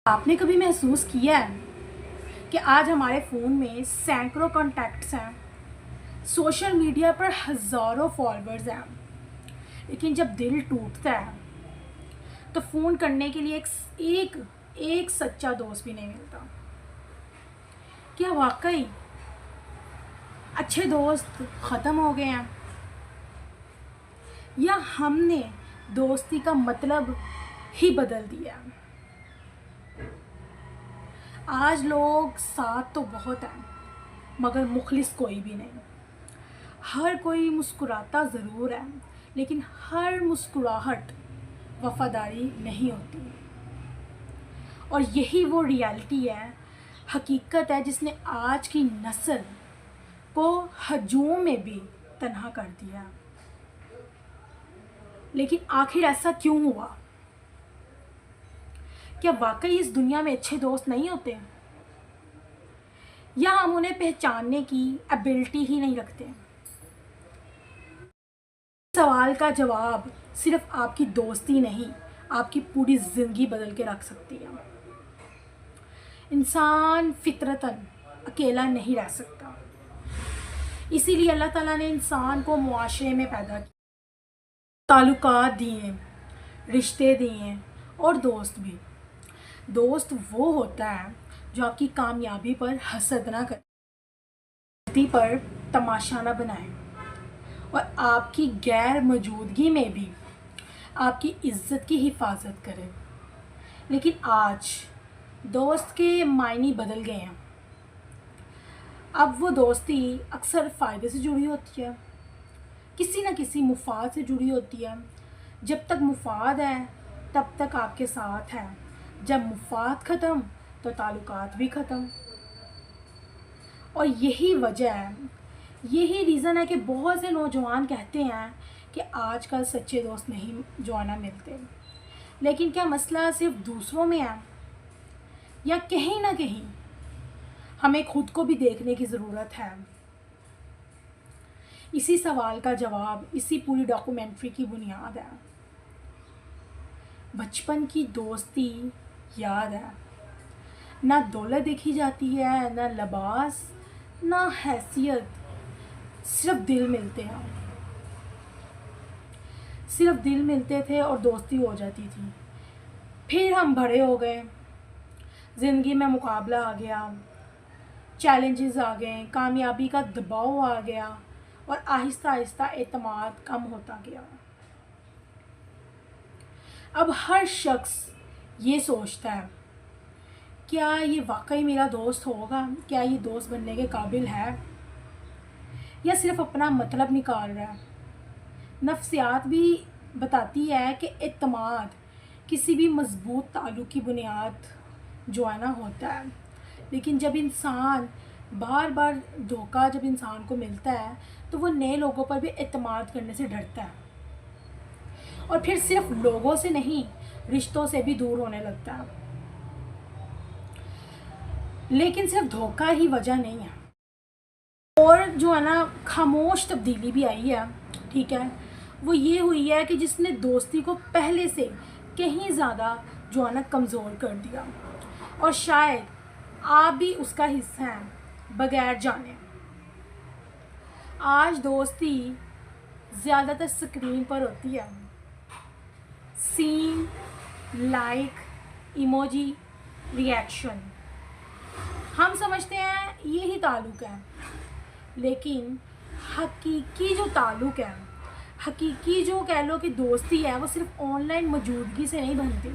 आपने कभी महसूस किया है कि आज हमारे फ़ोन में सैकड़ों कॉन्टैक्ट्स हैं, सोशल मीडिया पर हज़ारों फॉलोअर्स हैं, लेकिन जब दिल टूटता है तो फ़ोन करने के लिए एक एक सच्चा दोस्त भी नहीं मिलता। क्या वाकई अच्छे दोस्त ख़त्म हो गए हैं, या हमने दोस्ती का मतलब ही बदल दिया है? आज लोग साथ तो बहुत हैं मगर मुखलिस कोई भी नहीं। हर कोई मुस्कुराता ज़रूर है, लेकिन हर मुस्कुराहट वफ़ादारी नहीं होती। और यही वो रियलिटी है, हकीकत है जिसने आज की नस्ल को हजूम में भी तन्हा कर दिया। लेकिन आखिर ऐसा क्यों हुआ? क्या वाकई इस दुनिया में अच्छे दोस्त नहीं होते, या हम उन्हें पहचानने की एबिलिटी ही नहीं रखते? सवाल का जवाब सिर्फ आपकी दोस्ती नहीं, आपकी पूरी ज़िंदगी बदल के रख सकती है। इंसान फितरतन अकेला नहीं रह सकता, इसीलिए अल्लाह ताला ने इंसान को मुआशरे में पैदा किया, ताल्लुकात दिए, रिश्ते दिए और दोस्त भी। दोस्त वो होता है जो आपकी कामयाबी पर हसद ना करे, गलती पर तमाशा ना बनाए और आपकी गैर मौजूदगी में भी आपकी इज्जत की हिफाजत करे। लेकिन आज दोस्त के मायने बदल गए हैं। अब वो दोस्ती अक्सर फ़ायदे से जुड़ी होती है, किसी न किसी मुफाद से जुड़ी होती है। जब तक मुफाद है तब तक आपके साथ है, जब मुफाद ख़त्म तो ताल्लुकात भी ख़त्म। और यही वजह है, यही रीज़न है कि बहुत से नौजवान कहते हैं कि आजकल सच्चे दोस्त नहीं जो मिलते। लेकिन क्या मसला सिर्फ दूसरों में है, या कहीं ना कहीं हमें खुद को भी देखने की ज़रूरत है? इसी सवाल का जवाब इसी पूरी डॉक्यूमेंट्री की बुनियाद है। बचपन की दोस्ती याद है, ना दौलत देखी जाती है, ना लिबास, ना हैसियत, सिर्फ दिल मिलते हैं। सिर्फ दिल मिलते थे और दोस्ती हो जाती थी। फिर हम बड़े हो गए, ज़िंदगी में मुकाबला आ गया, चैलेंजेस आ गए, कामयाबी का दबाव आ गया और आहिस्ता आहिस्ता एतमाद कम होता गया। अब हर शख्स ये सोचता है, क्या ये वाकई मेरा दोस्त होगा? क्या ये दोस्त बनने के काबिल है, या सिर्फ अपना मतलब निकाल रहा है? नफ्सियात भी बताती है कि एतमाद किसी भी मज़बूत ताल्लुक़ की बुनियाद होता है। लेकिन जब इंसान बार बार धोखा जब इंसान को मिलता है तो वो नए लोगों पर भी एतमाद करने से डरता है, और फिर सिर्फ लोगों से नहीं, रिश्तों से भी दूर होने लगता है। लेकिन सिर्फ धोखा ही वजह नहीं है, और खामोश तब्दीली भी आई है, ठीक है। वो ये हुई है कि जिसने दोस्ती को पहले से कहीं ज़्यादा कमज़ोर कर दिया, और शायद आप भी उसका हिस्सा हैं बगैर जाने। आज दोस्ती ज़्यादातर स्क्रीन पर होती है, सीन, लाइक, इमोजी, रिएक्शन। हम समझते हैं यही ताल्लुक़ है, लेकिन हकीकी जो ताल्लुक़ है, हकीकी जो कह लो कि दोस्ती है, वो सिर्फ ऑनलाइन मौजूदगी से नहीं बनती।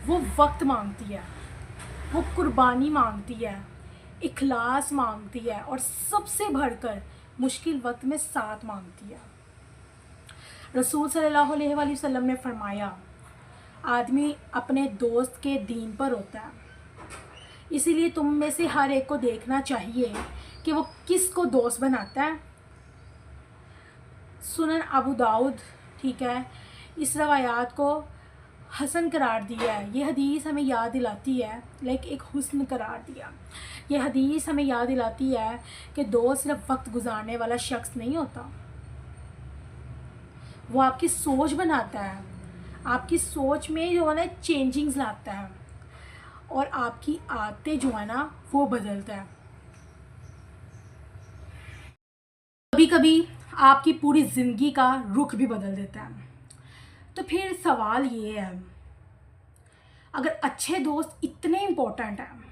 वो वक्त मांगती है, वो कुर्बानी मांगती है, इखलास मांगती है, और सबसे बढ़कर मुश्किल वक्त में साथ मांगती है। रसूल सल्लल्लाहु अलैहि वसल्लम ने फरमाया, आदमी अपने दोस्त के दीन पर होता है। इसीलिए तुम में से हर एक को देखना चाहिए कि वो किस को दोस्त बनाता है। सुनन अबू दाऊद, ठीक है, इस रवायात को हसन करार दिया है। ये हदीस हमें याद दिलाती है, एक हुस्न करार दिया। ये हदीस हमें याद दिलाती है कि दोस्त सिर्फ वक्त गुजारने वाला शख्स नहीं होता, वो आपकी सोच बनाता है, आपकी सोच में चेंजिंग्स लाता है। और आपकी आदतें जो है ना वो बदलता है। कभी कभी आपकी पूरी ज़िंदगी का रुख भी बदल देता है। तो फिर सवाल ये है, अगर अच्छे दोस्त इतने इम्पोर्टेंट हैं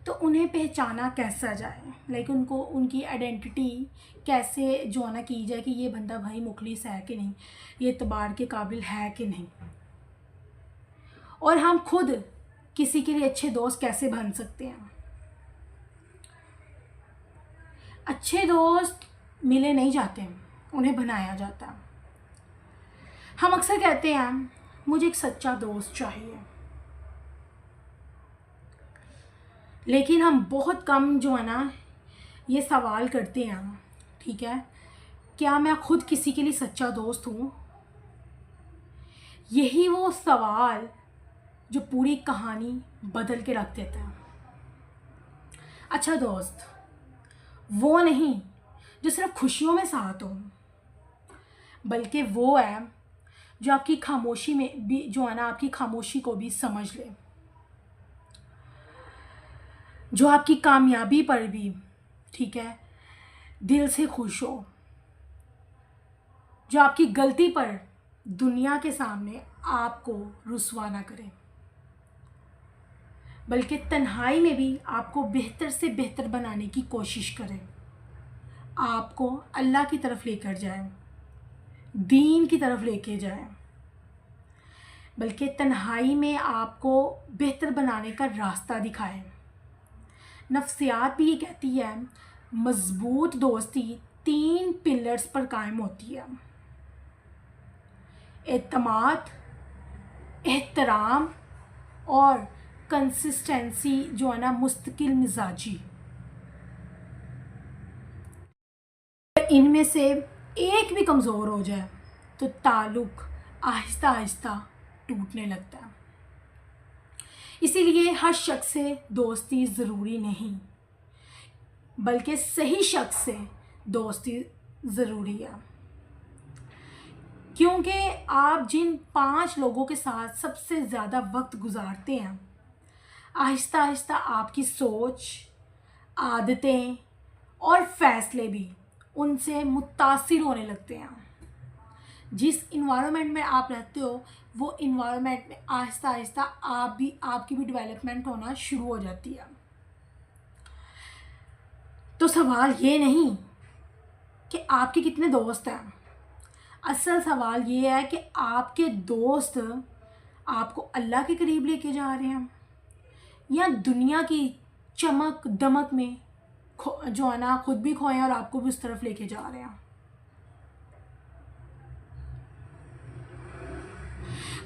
तो उन्हें पहचाना कैसा जाए, लाइक उनको उनकी आइडेंटिटी कैसे जो है ना की जाए कि ये बंदा भाई मुखलिस है कि नहीं, ये एतबार के काबिल है कि नहीं, और हम खुद किसी के लिए अच्छे दोस्त कैसे बन सकते हैं। अच्छे दोस्त मिले नहीं जाते, उन्हें बनाया जाता है। हम अक्सर कहते हैं मुझे एक सच्चा दोस्त चाहिए, लेकिन हम बहुत कम जो है ना ये सवाल करते हैं, ठीक है, क्या मैं खुद किसी के लिए सच्चा दोस्त हूँ। यही वो सवाल जो पूरी कहानी बदल के रख देता है। अच्छा दोस्त वो नहीं जो सिर्फ खुशियों में साथ हो, बल्कि वो है जो आपकी खामोशी में भी जो है ना आपकी खामोशी को भी समझ ले, जो आपकी कामयाबी पर भी, ठीक है, दिल से खुश हो, जो आपकी गलती पर दुनिया के सामने आपको रुस्वा ना करे, बल्कि तन्हाई में भी आपको बेहतर से बेहतर बनाने की कोशिश करे, आपको अल्लाह की तरफ लेकर जाए, दीन की तरफ लेके जाए, बल्कि तन्हाई में आपको बेहतर बनाने का रास्ता दिखाए। नफ्सियात भी ये कहती है मज़बूत दोस्ती 3 पिलर्स पर कायम होती है, एतमाद, एहतराम और कंसिस्टेंसी जो है ना मुस्तकिल मिजाजी। इनमें से एक भी कमज़ोर हो जाए तो ताल्लुक़ आहिस्ता आहिस्ता टूटने लगता है। इसीलिए हर शख्स से दोस्ती ज़रूरी नहीं, बल्कि सही शख्स से दोस्ती ज़रूरी है, क्योंकि आप जिन 5 लोगों के साथ सबसे ज़्यादा वक्त गुजारते हैं, आहिस्ता आहिस्ता आपकी सोच, आदतें और फ़ैसले भी उनसे मुतासिर होने लगते हैं। जिस इन्वायरमेंट में आप रहते हो वो इन्वायरमेंट में आहिस्ता आहिस्ता आपकी भी डेवलपमेंट होना शुरू हो जाती है। तो सवाल ये नहीं कि आपके कितने दोस्त हैं, असल सवाल ये है कि आपके दोस्त आपको अल्लाह के करीब लेके जा रहे हैं या दुनिया की चमक दमक में जो है ना खुद भी खोए और आपको भी उस तरफ लेके जा रहे हैं।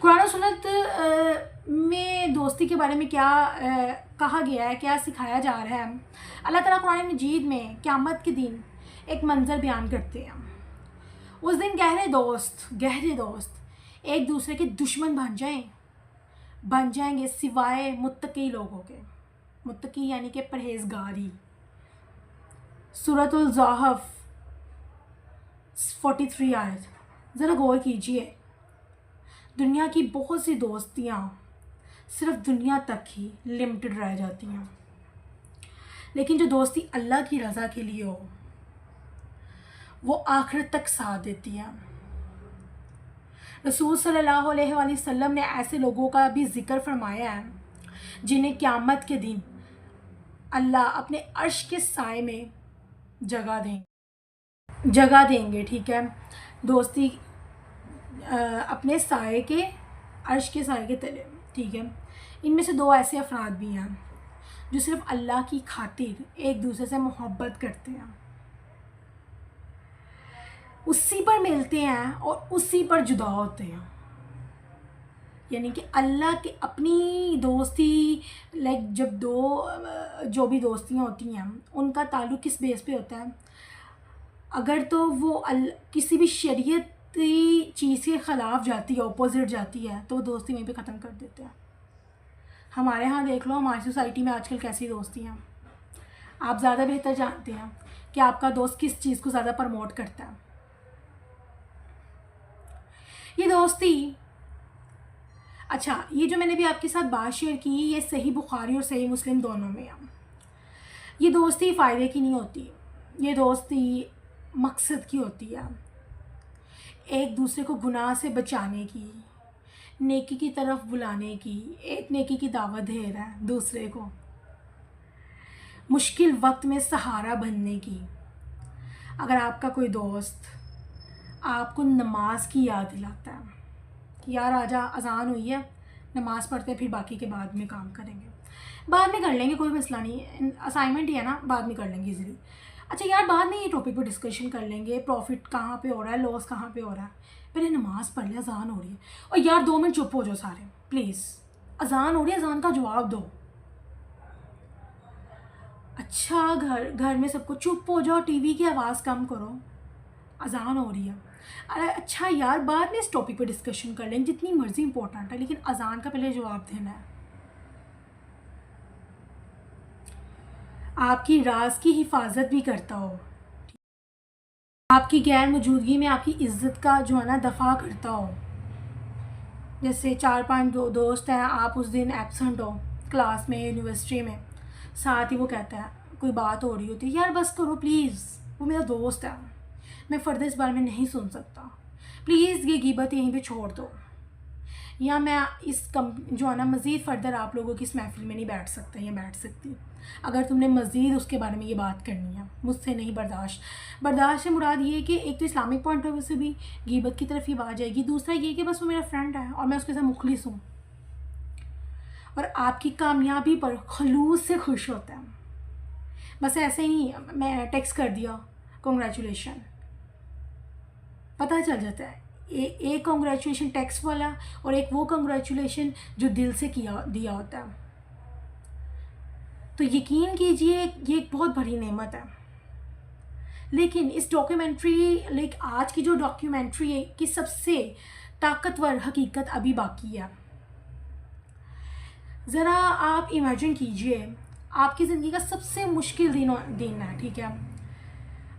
कुरान और सुन्नत में दोस्ती के बारे में क्या कहा गया है, क्या सिखाया जा रहा है। अल्लाह ताला कुरान मजीद में क़यामत के दिन एक मंज़र बयान करते हैं। उस दिन गहरे दोस्त एक दूसरे के दुश्मन बन जाएंगे सिवाय मुत्तकी लोगों के। मुत्तकी यानी कि परहेज़गारी। सूरतुल ज़ुख़रुफ़ 43 आयत ज़रा गौर कीजिए। दुनिया की बहुत सी दोस्तियाँ सिर्फ दुनिया तक ही लिमिटेड रह जाती हैं, लेकिन जो दोस्ती अल्लाह की रज़ा के लिए हो वो आखिरत तक साथ देती है। रसूल सल्लल्लाहु अलैहि वसल्लम ने ऐसे लोगों का भी ज़िक्र फरमाया है जिन्हें क़यामत के दिन अल्लाह अपने अर्श के साए में जगह देंगे, ठीक है, दोस्ती अपने साए के अर्श के साए के तले, ठीक है। इनमें से 2 ऐसे अफराद भी हैं जो सिर्फ अल्लाह की खातिर एक दूसरे से मोहब्बत करते हैं, उसी पर मिलते हैं और उसी पर जुदा होते हैं। यानी कि अल्लाह की अपनी दोस्ती, लाइक जब जो भी दोस्तियाँ होती हैं उनका ताल्लुक़ किस बेस पे होता है, अगर तो वो किसी भी शरीयती चीज़ के ख़िलाफ़ जाती है, ऑपोजिट जाती है, तो वो दोस्ती वहीं पे ख़त्म कर देते हैं। हमारे यहाँ देख लो, हमारी सोसाइटी में आजकल कैसी दोस्ती हैं। आप ज़्यादा बेहतर जानते हैं कि आपका दोस्त किस चीज़ को ज़्यादा प्रमोट करता है। ये दोस्ती अच्छा, ये जो मैंने भी आपके साथ बात शेयर की, ये सही बुखारी और सही मुस्लिम दोनों में है। ये दोस्ती फ़ायदे की नहीं होती, ये दोस्ती मकसद की होती है, एक दूसरे को गुनाह से बचाने की, नेकी की तरफ बुलाने की, एक नेकी की दावत दे रहा है दूसरे को, मुश्किल वक्त में सहारा बनने की। अगर आपका कोई दोस्त आपको नमाज की याद दिलाता है कि यार आजा, अज़ान हुई है, नमाज़ पढ़ते हैं, फिर बाकी के बाद में काम करेंगे, बाद में कर लेंगे, कोई मसला नहीं, असाइनमेंट ही है ना, बाद में कर लेंगे इजीली। अच्छा यार, बाद में ये टॉपिक पर डिस्कशन कर लेंगे, प्रॉफिट कहाँ पे हो रहा है, लॉस कहाँ पे हो रहा है, पहले नमाज़ पढ़ लिया, अज़ान हो रही है। और यार 2 मिनट चुप हो जाओ सारे प्लीज़, अज़ान हो रही है, अज़ान का जवाब दो। अच्छा, घर में सबको चुप हो जाओ, टीवी की आवाज़ कम करो, अज़ान हो रही है। अरे अच्छा यार, बाद में इस टॉपिक पे डिस्कशन कर लेंगे, जितनी मर्ज़ी इंपॉर्टेंट है, लेकिन अज़ान का पहले जवाब देना है। आपकी राज की हिफाजत भी करता हो, आपकी गैर मौजूदगी में आपकी इज़्ज़त का जो है ना दफ़ा करता हो। जैसे 4-5 दोस्त हैं, आप उस दिन एब्सेंट हो क्लास में, यूनिवर्सिटी में, साथ ही वो कहता है, कोई बात हो रही होती है, यार बस करो प्लीज़, वो मेरा दोस्त है, मैं फ़र्दर इस बारे में नहीं सुन सकता, प्लीज़ ये गिबत यहीं पे छोड़ दो, या मैं इस कम जो है ना मज़ीद फ़र्दर आप लोगों की इस महफ़िल में नहीं बैठ सकता या बैठ सकती, अगर तुमने मज़ीद उसके बारे में ये बात करनी है, मुझसे नहीं बर्दाश्त से मुराद ये है कि एक तो इस्लामिक पॉइंट ऑफ व्यू से भी गिबत की तरफ ही बात जाएगी, दूसरा ये कि बस वो मेरा फ्रेंड है और मैं उसके साथ मुखलिस हूँ और आपकी कामयाबी पर खलूस से खुश होता है। बस ऐसे ही मैं टेक्स्ट कर दिया कॉन्ग्रेचुलेशन, पता चल जाता है, एक कॉन्ग्रेचुलेशन टेक्स्ट वाला और एक वो कॉन्ग्रेचुलेशन जो दिल से दिया होता है। तो यकीन कीजिए ये एक बहुत बड़ी नेमत है। लेकिन इस डॉक्यूमेंट्री आज की जो डॉक्यूमेंट्री है कि सबसे ताकतवर हकीकत अभी बाकी है। ज़रा आप इमेजिन कीजिए, आपकी ज़िंदगी का सबसे मुश्किल दिन है, ठीक है,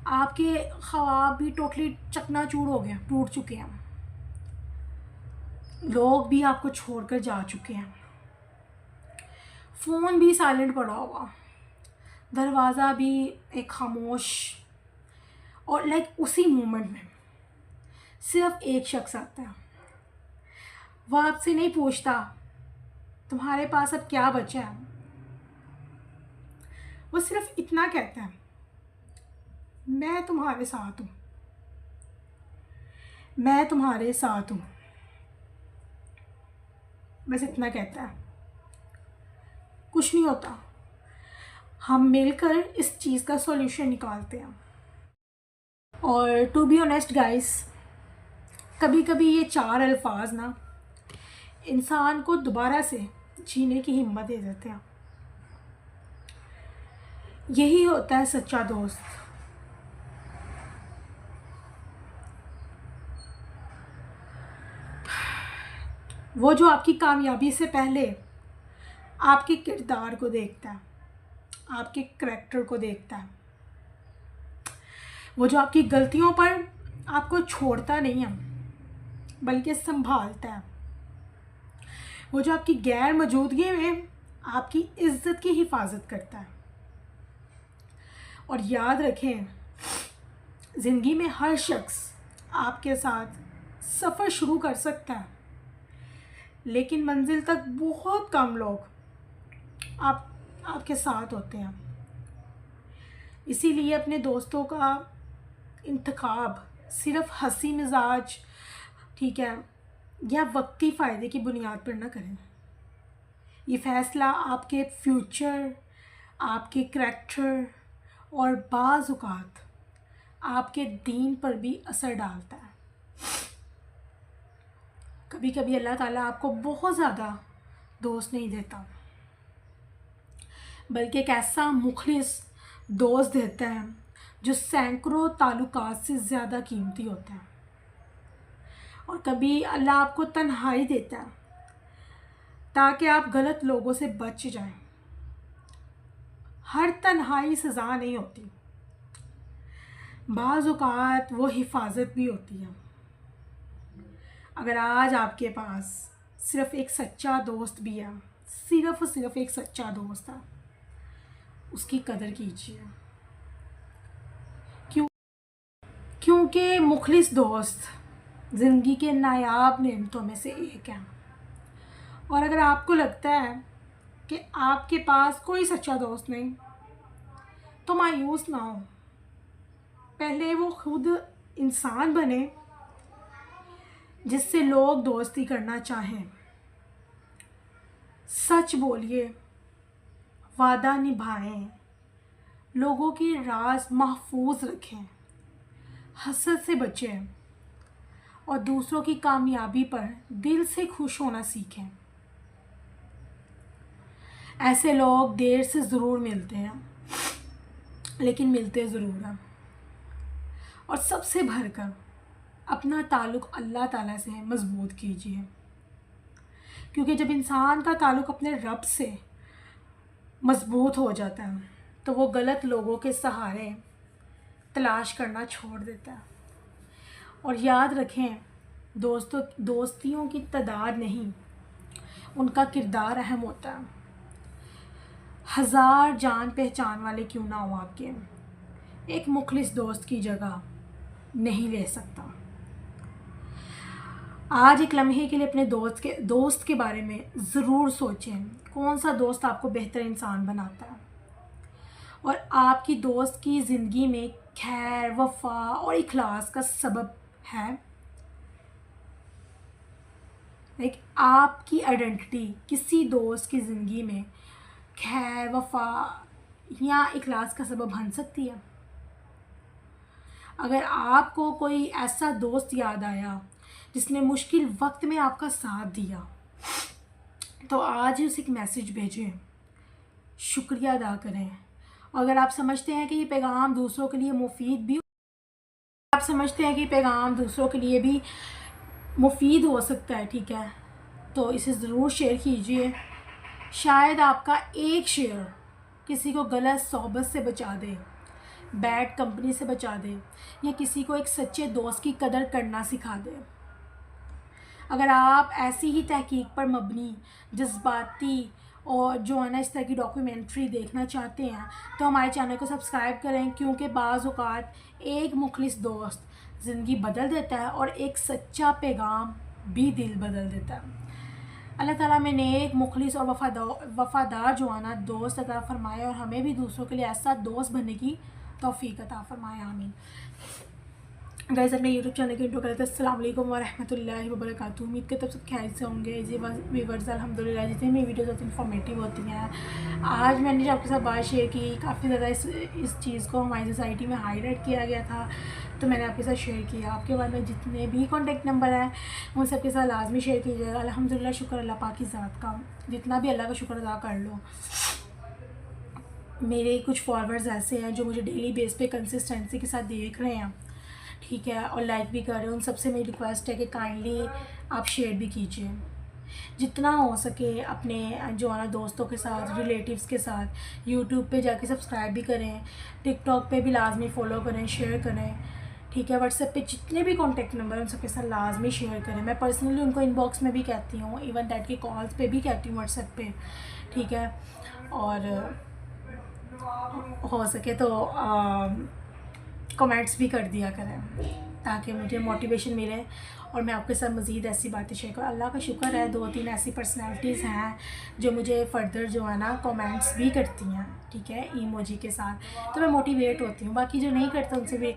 आपके ख्वाब भी टोटली चकनाचूर हो गए, टूट चुके हैं, लोग भी आपको छोड़कर जा चुके हैं, फ़ोन भी साइलेंट पड़ा हुआ, दरवाज़ा भी एक खामोश, और उसी मोमेंट में सिर्फ एक शख्स आता है, वह आपसे नहीं पूछता तुम्हारे पास अब क्या बचा है, वो सिर्फ इतना कहता है, मैं तुम्हारे साथ हूँ, मैं तुम्हारे साथ हूँ, बस इतना कहता है, कुछ नहीं होता। हम मिलकर इस चीज़ का सॉल्यूशन निकालते हैं। और टू बी ऑनेस्ट गाइस, कभी कभी ये 4 अल्फाज ना इंसान को दोबारा से जीने की हिम्मत दे देते हैं। यही होता है सच्चा दोस्त। वो जो आपकी कामयाबी से पहले आपके किरदार को देखता है, आपके करैक्टर को देखता है, वो जो आपकी गलतियों पर आपको छोड़ता नहीं है बल्कि संभालता है, वो जो आपकी गैर मौजूदगी में आपकी इज्जत की हिफाजत करता है। और याद रखें, ज़िंदगी में हर शख्स आपके साथ सफ़र शुरू कर सकता है, लेकिन मंजिल तक बहुत कम लोग आपके साथ होते हैं। इसीलिए अपने दोस्तों का इंतखाब सिर्फ हंसी मिजाज, ठीक है, या वक्ती फ़ायदे की बुनियाद पर ना करें। ये फ़ैसला आपके फ्यूचर, आपके करैक्टर और बाज़ औक़ात आपके दीन पर भी असर डालता है। कभी कभी अल्लाह ताला आपको बहुत ज़्यादा दोस्त नहीं देता, बल्कि एक ऐसा मुखलिस दोस्त देता है जो सैकड़ों ताल्लुकात से ज़्यादा कीमती होता है। और कभी अल्लाह आपको तन्हाई देता है ताकि आप गलत लोगों से बच जाएं। हर तन्हाई सज़ा नहीं होती, बाज़ औक़ात वो हिफाजत भी होती है। अगर आज आपके पास सिर्फ एक सच्चा दोस्त भी है, सिर्फ और सिर्फ एक सच्चा दोस्त है, उसकी कदर कीजिए। क्यों? क्योंकि मुखलिस दोस्त ज़िंदगी के नायाब नेमतों में से एक है। और अगर आपको लगता है कि आपके पास कोई सच्चा दोस्त नहीं, तो मायूस ना हो। पहले वो खुद इंसान बने जिससे लोग दोस्ती करना चाहें। सच बोलिए, वादा निभाएं, लोगों की राज महफूज रखें, हसद से बचें और दूसरों की कामयाबी पर दिल से खुश होना सीखें। ऐसे लोग देर से ज़रूर मिलते हैं, लेकिन मिलते ज़रूर हैं। और सबसे भरकर अपना ताल्लुक़ अल्लाह ताला से मज़बूत कीजिए, क्योंकि जब इंसान का ताल्लुक़ अपने रब से मज़बूत हो जाता है तो वो गलत लोगों के सहारे तलाश करना छोड़ देता है। और याद रखें, दोस्तियों की तादाद नहीं, उनका किरदार अहम होता है। हज़ार जान पहचान वाले क्यों ना हो, आपके एक मुखलिस दोस्त की जगह नहीं ले सकता। आज एक लम्हे के लिए अपने दोस्त के बारे में ज़रूर सोचें, कौन सा दोस्त आपको बेहतर इंसान बनाता है और आपकी दोस्त की ज़िंदगी में खैर, वफ़ा और इखलास का सबब है। एक आपकी आइडेंटिटी किसी दोस्त की ज़िंदगी में खैर, वफ़ा या इखलास का सबब बन सकती है। अगर आपको कोई ऐसा दोस्त याद आया जिसने मुश्किल वक्त में आपका साथ दिया, तो आज ही उसे एक मैसेज भेजें, शुक्रिया अदा करें। अगर आप समझते हैं कि ये पैगाम दूसरों के लिए मुफीद हो सकता है, ठीक है, तो इसे ज़रूर शेयर कीजिए। शायद आपका एक शेयर किसी को गलत सोहबत से बचा दे, बैड कंपनी से बचा दे, या किसी को एक सच्चे दोस्त की कदर करना सिखा दे। अगर आप ऐसी ही तहकीक पर मबनी, जज्बाती और जो है ना इस तरह की डॉक्यूमेंट्री देखना चाहते हैं, तो हमारे चैनल को सब्सक्राइब करें, क्योंकि बाज़ औक़ात एक मुखलिस दोस्त ज़िंदगी बदल देता है और एक सच्चा पैगाम भी दिल बदल देता है। अल्लाह ताला में नेक, मुखलिस और वफ़ादार जो है ना दोस्त अता फ़रमाए, और हमें भी दूसरों के लिए ऐसा दोस्त बनने की तौफ़ीक अता फ़रमाए, आमीन। गाइस, अपने यूट्यूब चैनल की इंट्रो करते हैं। अस्सलाम वालेकुम व रहमतुल्लाहि व बरकातुहू। उम्मीद करते हैं सब खैरियत से होंगे। जी व्यूअर्स, अल्हम्दुलिल्लाह जितनी भी वीडियोस होती हैं इन्फॉर्मेटिव होती हैं। आज मैंने जो आपके साथ बात शेयर की, काफ़ी ज़्यादा इस चीज़ को हमारी सोसाइटी में हाईलाइट किया गया था, तो मैंने आपके साथ शेयर किया। आपके बारे में जितने भी कॉन्टैक्ट नंबर हैं उन सबके साथ लाजमी शेयर कीजिएगा। अल्हम्दुलिल्लाह, शुक्र अल्लाह पाक की ज़ात का, जितना भी अल्लाह का शुक्र अदा कर लो। मेरे कुछ फॉलोअर्स ऐसे हैं जो मुझे डेली बेस पे कंसिस्टेंसी के साथ देख रहे हैं, ठीक है, और लाइक भी कर रहे हैं। उन सबसे मेरी रिक्वेस्ट है कि काइंडली आप शेयर भी कीजिए, जितना हो सके अपने जो है ना दोस्तों के साथ, रिलेटिव्स के साथ। यूट्यूब पे जाके सब्सक्राइब भी करें, टिकटॉक पे भी लाजमी फ़ॉलो करें, शेयर करें, ठीक है। व्हाट्सएप पे जितने भी कॉन्टैक्ट नंबर हैं उन सबके साथ लाजमी शेयर करें। मैं पर्सनली उनको इनबॉक्स में भी कहती हूँ, इवन दैट के कॉल्स पे भी कहती हूँ, व्हाट्सएप पे, ठीक है। और हो सके तो कमेंट्स भी कर दिया करें, ताकि मुझे मोटिवेशन मिले और मैं आपके साथ मज़ीद ऐसी बातें शेयर करूँ। अल्लाह का शुक्र है, 2-3 ऐसी पर्सनैलिटीज़ हैं जो मुझे फ़र्दर जो है ना कमेंट्स भी करती हैं, ठीक है, इमोजी के साथ, तो मैं मोटिवेट होती हूँ। बाकी जो नहीं करते उनसे भी